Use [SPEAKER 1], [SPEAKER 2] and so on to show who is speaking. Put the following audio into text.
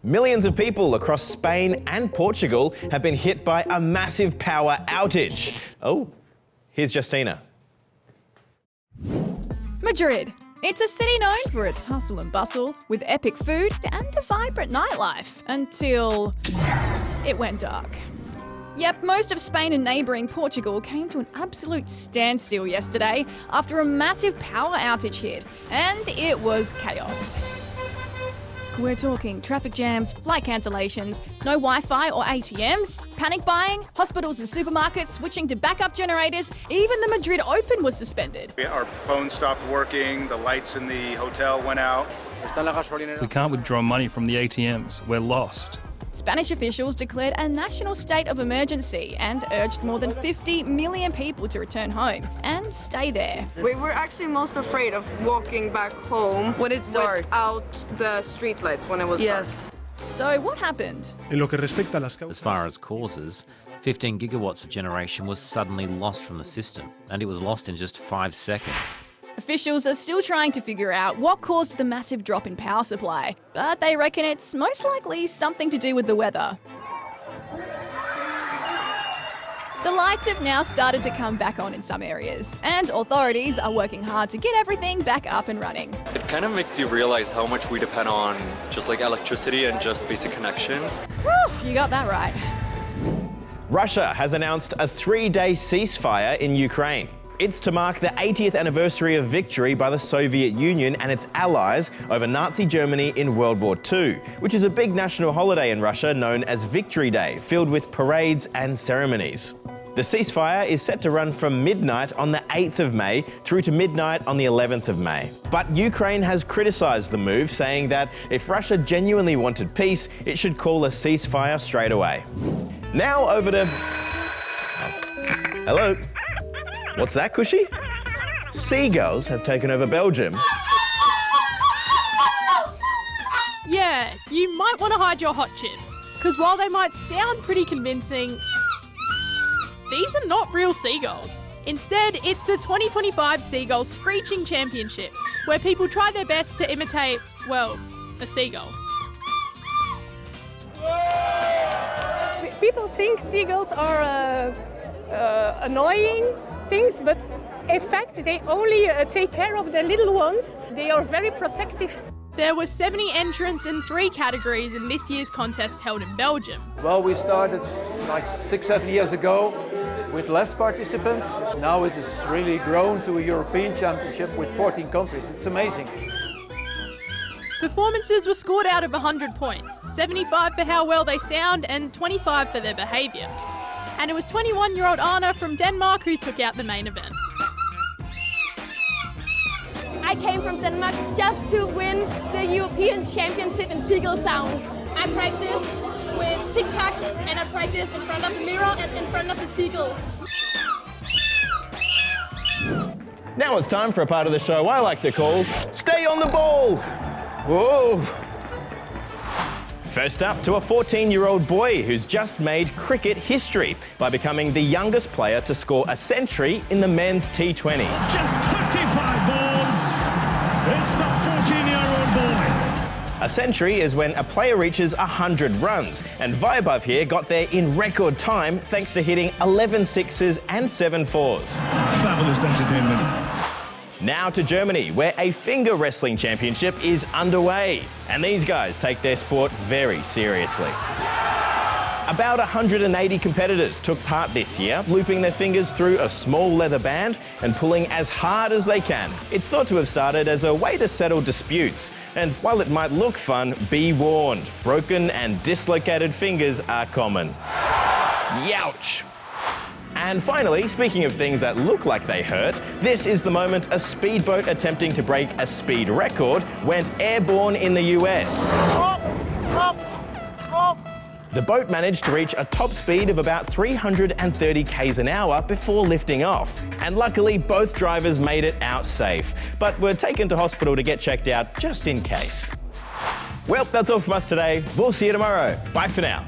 [SPEAKER 1] Millions of people across Spain and Portugal have been hit by a massive power outage. Oh, here's Justina.
[SPEAKER 2] Madrid. It's a city known for its hustle and bustle, with epic food and a vibrant nightlife, until it went dark. Yep, most of Spain and neighbouring Portugal came to an absolute standstill yesterday after a massive power outage hit, and it was chaos. We're talking traffic jams, flight cancellations, no Wi-Fi or ATMs, panic buying, hospitals and supermarkets switching to backup generators, even the Madrid Open was suspended.
[SPEAKER 3] Our phone stopped working, the lights in the hotel went out.
[SPEAKER 4] We can't withdraw money from the ATMs, we're lost.
[SPEAKER 2] Spanish officials declared a national state of emergency and urged more than 50 million people to return home and stay there.
[SPEAKER 5] We were actually most afraid of walking back home
[SPEAKER 6] when it's dark,
[SPEAKER 5] without the streetlights when it was dark.
[SPEAKER 2] So what happened?
[SPEAKER 7] As far as causes, 15 gigawatts of generation was suddenly lost from the system, and it was lost in just 5 seconds.
[SPEAKER 2] Officials are still trying to figure out what caused the massive drop in power supply, but they reckon it's most likely something to do with the weather. The lights have now started to come back on in some areas, and authorities are working hard to get everything back up and running.
[SPEAKER 8] It kind of makes you realize how much we depend on just like electricity and just basic connections.
[SPEAKER 2] Whew, you got that right.
[SPEAKER 1] Russia has announced a 3-day ceasefire in Ukraine. It's to mark the 80th anniversary of victory by the Soviet Union and its allies over Nazi Germany in World War II, which is a big national holiday in Russia known as Victory Day, filled with parades and ceremonies. The ceasefire is set to run from midnight on the 8th of May through to midnight on the 11th of May. But Ukraine has criticised the move, saying that if Russia genuinely wanted peace, it should call a ceasefire straight away. Now over to... Hello? What's that, Cushy? Seagulls have taken over Belgium.
[SPEAKER 6] Yeah, you might want to hide your hot chips, because while they might sound pretty convincing, these are not real seagulls. Instead, it's the 2025 Seagulls Screeching Championship, where people try their best to imitate, well, a seagull.
[SPEAKER 9] People think seagulls are annoying things, but in fact they only take care of the little ones. They are very protective.
[SPEAKER 6] There were 70 entrants in 3 categories in this year's contest held in Belgium.
[SPEAKER 10] Well, we started like 6-7 years ago with less participants. Now it has really grown to a European championship with 14 countries. It's amazing.
[SPEAKER 6] Performances were scored out of 100 points, 75 for how well they sound and 25 for their behaviour. And it was 21-year-old Anna from Denmark who took out the main event.
[SPEAKER 11] I came from Denmark just to win the European Championship in Seagull sounds. I practiced with tic-tac and I practiced in front of the mirror and in front of the seagulls.
[SPEAKER 1] Now it's time for a part of the show I like to call Stay on the Ball. Whoa. First up, to a 14-year-old boy who's just made cricket history by becoming the youngest player to score a century in the men's T20.
[SPEAKER 12] Just 25 balls. It's the 14-year-old boy.
[SPEAKER 1] A century is when a player reaches 100 runs, and Vaibhav here got there in record time thanks to hitting 11 sixes and 7 fours.
[SPEAKER 12] Fabulous entertainment.
[SPEAKER 1] Now to Germany, where a finger wrestling championship is underway, and these guys take their sport very seriously. About 180 competitors took part this year, looping their fingers through a small leather band and pulling as hard as they can. It's thought to have started as a way to settle disputes, and while it might look fun, be warned, broken and dislocated fingers are common. Youch! And finally, speaking of things that look like they hurt, this is the moment a speedboat attempting to break a speed record went airborne in the US. The boat managed to reach a top speed of about 330 k's an hour before lifting off. And luckily, both drivers made it out safe, but were taken to hospital to get checked out just in case. Well, that's all from us today. We'll see you tomorrow. Bye for now.